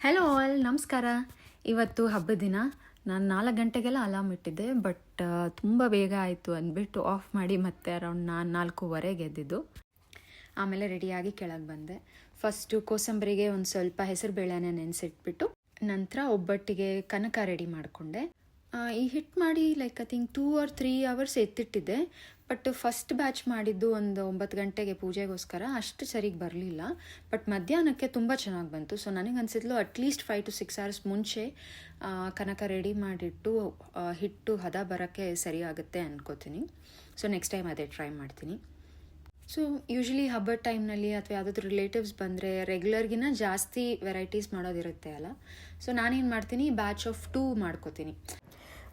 Hello all, ನಮಸ್ಕಾರ. ಇವತ್ತು ಹಬ್ಬದ ದಿನ. ನಾನು 4 ಗಂಟೆಗೆಲ್ಲ ಅಲಾರ್ಮ್ ಇಟ್ಟಿದ್ದೆ, ಬಟ್ ತುಂಬ ಬೇಗ ಆಯಿತು ಅಂದ್ಬಿಟ್ಟು ಆಫ್ ಮಾಡಿ ಮತ್ತೆ ಅರೌಂಡ್ ನಾನು 4:15 ಎದ್ದಿದ್ದು. ಆಮೇಲೆ ರೆಡಿಯಾಗಿ ಕೆಳಗೆ ಬಂದೆ. ಫಸ್ಟು ಕೋಸಂಬರಿಗೆ ಒಂದು ಸ್ವಲ್ಪ ಹೆಸರು ಬೇಳೆನ ನೆನೆಸಿಟ್ಬಿಟ್ಟು ನಂತರ ಒಬ್ಬಟ್ಟಿಗೆ ಕನಕ ರೆಡಿ ಮಾಡಿಕೊಂಡೆ. ಈ ಹಿಟ್ಟು ಮಾಡಿ like I think 2 or 3 hours ಎತ್ತಿಟ್ಟಿದ್ದೆ. ಬಟ್ ಫಸ್ಟ್ ಬ್ಯಾಚ್ ಮಾಡಿದ್ದು ಒಂದು 9 ಗಂಟೆಗೆ ಪೂಜೆಗೋಸ್ಕರ ಅಷ್ಟು ಸರಿಗೆ ಬರಲಿಲ್ಲ. ಬಟ್ ಮಧ್ಯಾಹ್ನಕ್ಕೆ ತುಂಬ ಚೆನ್ನಾಗಿ ಬಂತು. ಸೊ ನನಗೆ ಅನಿಸಿದ್ಲು ಅಟ್ಲೀಸ್ಟ್ 5 to 6 hours ಮುಂಚೆ ಕನಕ ರೆಡಿ ಮಾಡಿಟ್ಟು ಹಿಟ್ಟು ಹದ ಬರೋಕ್ಕೆ ಸರಿ ಆಗುತ್ತೆ ಅನ್ಕೋತೀನಿ. ಸೊ ನೆಕ್ಸ್ಟ್ ಟೈಮ್ ಅದೇ ಟ್ರೈ ಮಾಡ್ತೀನಿ. ಸೊ ಯೂಶ್ವಲಿ ಹಬ್ಬದ ಟೈಮ್ನಲ್ಲಿ ಅಥವಾ ಯಾವುದಾದ್ರೂ ರಿಲೇಟಿವ್ಸ್ ಬಂದರೆ ರೆಗ್ಯುಲರ್ಗಿನ್ನ ಜಾಸ್ತಿ ವೆರೈಟೀಸ್ ಮಾಡೋದಿರುತ್ತೆ ಅಲ್ಲ. ಸೊ ನಾನೇನು ಮಾಡ್ತೀನಿ, ಬ್ಯಾಚ್ ಆಫ್ 2 ಮಾಡ್ಕೋತೀನಿ.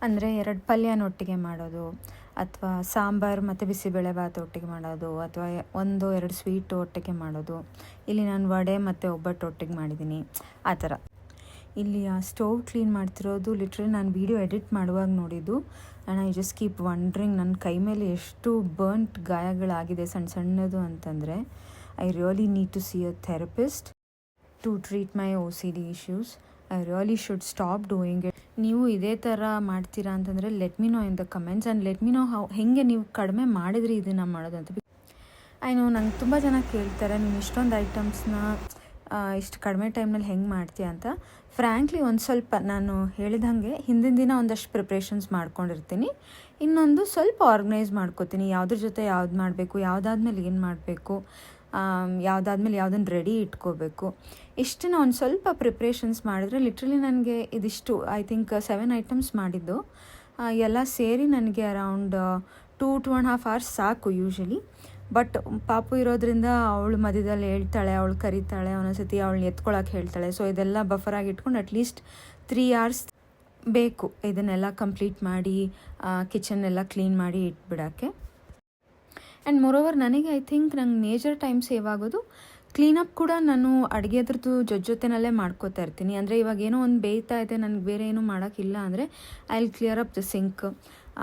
ಅಂದರೆ 2 ಪಲ್ಯನ ಒಟ್ಟಿಗೆ ಮಾಡೋದು, ಅಥವಾ ಸಾಂಬಾರು ಮತ್ತು ಬಿಸಿಬೇಳೆಭಾತ್ ಒಟ್ಟಿಗೆ ಮಾಡೋದು, ಅಥವಾ 1-2 ಸ್ವೀಟು ಒಟ್ಟಿಗೆ ಮಾಡೋದು. ಇಲ್ಲಿ ನಾನು ವಡೆ ಮತ್ತು ಒಬ್ಬಟ್ಟು ಒಟ್ಟಿಗೆ ಮಾಡಿದ್ದೀನಿ, ಆ ಥರ. ಇಲ್ಲಿ ಆ ಸ್ಟೋವ್ ಕ್ಲೀನ್ ಮಾಡ್ತಿರೋದು ಲಿಟ್ರಲಿ ನಾನು ವೀಡಿಯೋ ಎಡಿಟ್ ಮಾಡುವಾಗ ನೋಡಿದ್ದು. And I just keep wondering ನನ್ನ ಕೈ ಮೇಲೆ ಎಷ್ಟು ಬರ್ನ್ಟ್ ಗಾಯಗಳಾಗಿದೆ ಸಣ್ಣ ಸಣ್ಣದು ಅಂತಂದರೆ I really need to see a therapist to treat my OCD issues. I really should stop doing it. ನೀವು ಇದೇ ಥರ ಮಾಡ್ತೀರಾ ಅಂತಂದರೆ let me know in the comments and let me know ಹೇಗೆ ನೀವು ಕಡಿಮೆ ಮಾಡಿದ್ರಿ ಇದನ್ನು ಮಾಡೋದಂತ. ಐ ನೋ ನಂಗೆ ತುಂಬ ಜನ ಕೇಳ್ತಾರೆ, ನೀನು ಇಷ್ಟೊಂದು ಐಟಮ್ಸ್ನ ಇಷ್ಟು ಕಡಿಮೆ ಟೈಮ್ನಲ್ಲಿ ಹೆಂಗೆ ಮಾಡ್ತೀಯ ಅಂತ. ಫ್ರ್ಯಾಂಕ್ಲಿ ಒಂದು ಸ್ವಲ್ಪ ನಾನು ಹೇಳಿದಂಗೆ ಹಿಂದಿನ ದಿನ ಒಂದಷ್ಟು ಪ್ರಿಪ್ರೇಷನ್ಸ್ ಮಾಡ್ಕೊಂಡಿರ್ತೀನಿ. ಇನ್ನೊಂದು ಸ್ವಲ್ಪ ಆರ್ಗನೈಸ್ ಮಾಡ್ಕೋತೀನಿ, ಯಾವುದ್ರ ಜೊತೆ ಯಾವ್ದು ಮಾಡಬೇಕು, ಯಾವುದಾದ್ಮೇಲೆ ಏನು ಮಾಡಬೇಕು, ಯಾವುದಾದ್ಮೇಲೆ ಯಾವುದನ್ನು ರೆಡಿ ಇಟ್ಕೋಬೇಕು. ಇಷ್ಟನ್ನ ಒಂದು ಸ್ವಲ್ಪ ಪ್ರಿಪ್ರೇಷನ್ಸ್ ಮಾಡಿದ್ರೆ ಲಿಟ್ರಲಿ ನನಗೆ ಇದಿಷ್ಟು ಐ ಥಿಂಕ್ 7 ಐಟಮ್ಸ್ ಮಾಡಿದ್ದು ಎಲ್ಲ ಸೇರಿ ನನಗೆ ಅರೌಂಡ್ 2-2.5 hours ಸಾಕು ಯೂಶ್ವಲಿ. ಬಟ್ ಪಾಪು ಇರೋದ್ರಿಂದ ಅವಳು ಮಧ್ಯದಲ್ಲಿ ಹೇಳ್ತಾಳೆ, ಅವಳು ಕರೀತಾಳೆ, ಒಂದೊಂದ್ಸತಿ ಅವಳನ್ನ ಎತ್ಕೊಳಕ್ಕೆ ಹೇಳ್ತಾಳೆ. ಸೊ ಇದೆಲ್ಲ ಬಫರಾಗಿ ಇಟ್ಕೊಂಡು ಅಟ್ಲೀಸ್ಟ್ 3 hours ಬೇಕು ಇದನ್ನೆಲ್ಲ ಕಂಪ್ಲೀಟ್ ಮಾಡಿ ಕಿಚನ್ ಎಲ್ಲ ಕ್ಲೀನ್ ಮಾಡಿ ಇಟ್ಬಿಡೋಕ್ಕೆ. ಆ್ಯಂಡ್ ಮೋರೋವರ್ ನನಗೆ ಐ ಥಿಂಕ್ ನಂಗೆ ಮೇಜರ್ ಟೈಮ್ ಸೇವ್ ಆಗೋದು ಕ್ಲೀನಪ್ ಕೂಡ. ನಾನು ಅಡುಗೆದ್ರದ್ದು ಜೊತೆನಲ್ಲೇ ಮಾಡ್ಕೋತಾ ಇರ್ತೀನಿ. ಅಂದರೆ ಇವಾಗ ಏನೋ ಒಂದು ಬೇಯ್ತಾ ಇದೆ, ನನಗೆ ಬೇರೆ ಏನೂ ಮಾಡೋಕ್ಕಿಲ್ಲ ಅಂದರೆ I will clear up the sink.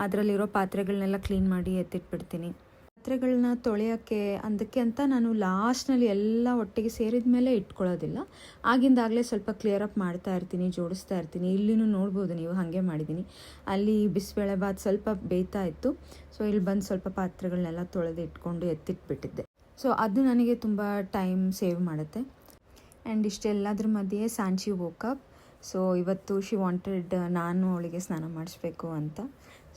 ಅದರಲ್ಲಿರೋ ಪಾತ್ರೆಗಳನ್ನೆಲ್ಲ ಕ್ಲೀನ್ ಮಾಡಿ ಎತ್ತಿಟ್ಬಿಡ್ತೀನಿ. ಪಾತ್ರೆಗಳನ್ನ ತೊಳೆಯೋಕ್ಕೆ ಅದಕ್ಕೆ ಅಂತ ನಾನು ಲಾಸ್ಟ್ನಲ್ಲಿ ಎಲ್ಲ ಒಟ್ಟಿಗೆ ಸೇರಿದ ಮೇಲೆ ಇಟ್ಕೊಳ್ಳೋದಿಲ್ಲ. ಆಗಿಂದಾಗಲೇ ಸ್ವಲ್ಪ ಕ್ಲಿಯರ್ ಅಪ್ ಮಾಡ್ತಾ ಇರ್ತೀನಿ, ಜೋಡಿಸ್ತಾ ಇರ್ತೀನಿ. ಇಲ್ಲಿನೂ ನೋಡ್ಬೋದು ನೀವು, ಹಾಗೆ ಮಾಡಿದ್ದೀನಿ. ಅಲ್ಲಿ ಬಿಸಿಬೇಳೆಭಾತ್ ಸ್ವಲ್ಪ ಬೇಯ್ತಾ ಇತ್ತು. ಸೊ ಇಲ್ಲಿ ಬಂದು ಸ್ವಲ್ಪ ಪಾತ್ರೆಗಳನ್ನೆಲ್ಲ ತೊಳೆದು ಇಟ್ಕೊಂಡು ಎತ್ತಿಟ್ಬಿಟ್ಟಿದ್ದೆ. ಸೊ ಅದು ನನಗೆ ತುಂಬ ಟೈಮ್ ಸೇವ್ ಮಾಡುತ್ತೆ. ಆ್ಯಂಡ್ ಇಷ್ಟೆಲ್ಲದ್ರ ಮಧ್ಯೆ ಸಾಂಚಿ ವೋಕಪ್. ಸೊ ಇವತ್ತು ಶಿ ವಾಂಟೆಡ್ ನಾನು ಅವಳಿಗೆ ಸ್ನಾನ ಮಾಡಿಸ್ಬೇಕು ಅಂತ.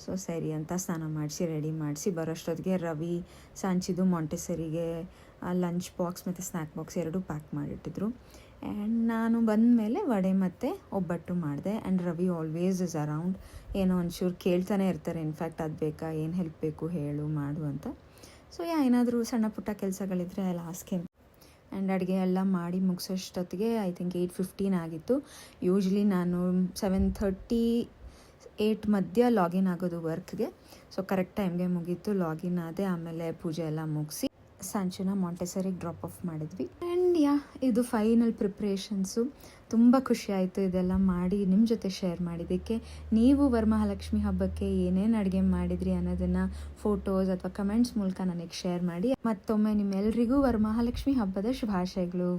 ಸೊ ಸರಿ ಅಂತ ಸ್ನಾನ ಮಾಡಿಸಿ ರೆಡಿ ಮಾಡಿಸಿ ಬರೋಷ್ಟೊತ್ತಿಗೆ ರವಿ ಸಾಂಚಿದು ಮಾಂಟೆಸರಿಗೆ ಲಂಚ್ ಬಾಕ್ಸ್ ಮತ್ತು ಸ್ನ್ಯಾಕ್ ಬಾಕ್ಸ್ 2 ಪ್ಯಾಕ್ ಮಾಡಿಟ್ಟಿದ್ರು. ಆ್ಯಂಡ್ ನಾನು ಬಂದ ಮೇಲೆ ವಡೆ ಮತ್ತು ಒಬ್ಬಟ್ಟು ಮಾಡಿದೆ. And Ravi always is around. ಏನೋ ಒಂಚೂರು ಕೇಳ್ತಾನೆ ಇರ್ತಾರೆ, ಇನ್ಫ್ಯಾಕ್ಟ್ ಅದು ಬೇಕಾ, ಏನು ಹೆಲ್ಪ್ ಬೇಕು ಹೇಳು ಮಾಡು ಅಂತ. ಸೊ ಏನಾದರೂ ಸಣ್ಣ ಪುಟ್ಟ ಕೆಲಸಗಳಿದ್ರೆ ಅಲ್ಲಿ ಆಸ್ಕ್ ಹಿಮ್. ಆ್ಯಂಡ್ ಅಡುಗೆ ಎಲ್ಲ ಮಾಡಿ ಮುಗಿಸೋಷ್ಟೊತ್ತಿಗೆ ಐ ಥಿಂಕ್ 8:15 ಆಗಿತ್ತು. ಯೂಶ್ವಲಿ ನಾನು 7:38 ಮಧ್ಯ ಲಾಗಿನ್ ಆಗೋದು ವರ್ಕ್ಗೆ. ಸೊ ಕರೆಕ್ಟ್ ಟೈಮ್ಗೆ ಮುಗೀತು, ಲಾಗಿನ್ ಆದೆ. ಆಮೇಲೆ ಪೂಜೆ ಎಲ್ಲ ಮುಗಿಸಿ ಸಾಂಚುನ ಮಾಂಟೆಸರಿಗೆ ಡ್ರಾಪ್ ಆಫ್ ಮಾಡಿದ್ವಿ. ಆ್ಯಂಡ್ ಇದು ಫೈನಲ್ ಪ್ರಿಪ್ರೇಷನ್ಸು. ತುಂಬ ಖುಷಿ ಆಯಿತು ಇದೆಲ್ಲ ಮಾಡಿ ನಿಮ್ಮ ಜೊತೆ ಶೇರ್ ಮಾಡಿದ್ದಕ್ಕೆ. ನೀವು ವರಮಹಾಲಕ್ಷ್ಮಿ ಹಬ್ಬಕ್ಕೆ ಏನೇನು ಅಡುಗೆ ಮಾಡಿದ್ರಿ ಅನ್ನೋದನ್ನು ಫೋಟೋಸ್ ಅಥವಾ ಕಮೆಂಟ್ಸ್ ಮೂಲಕ ನನಗೆ ಶೇರ್ ಮಾಡಿ. ಮತ್ತೊಮ್ಮೆ ನಿಮ್ಮೆಲ್ಲರಿಗೂ ವರಮಹಾಲಕ್ಷ್ಮಿ ಹಬ್ಬದ ಶುಭಾಶಯಗಳು.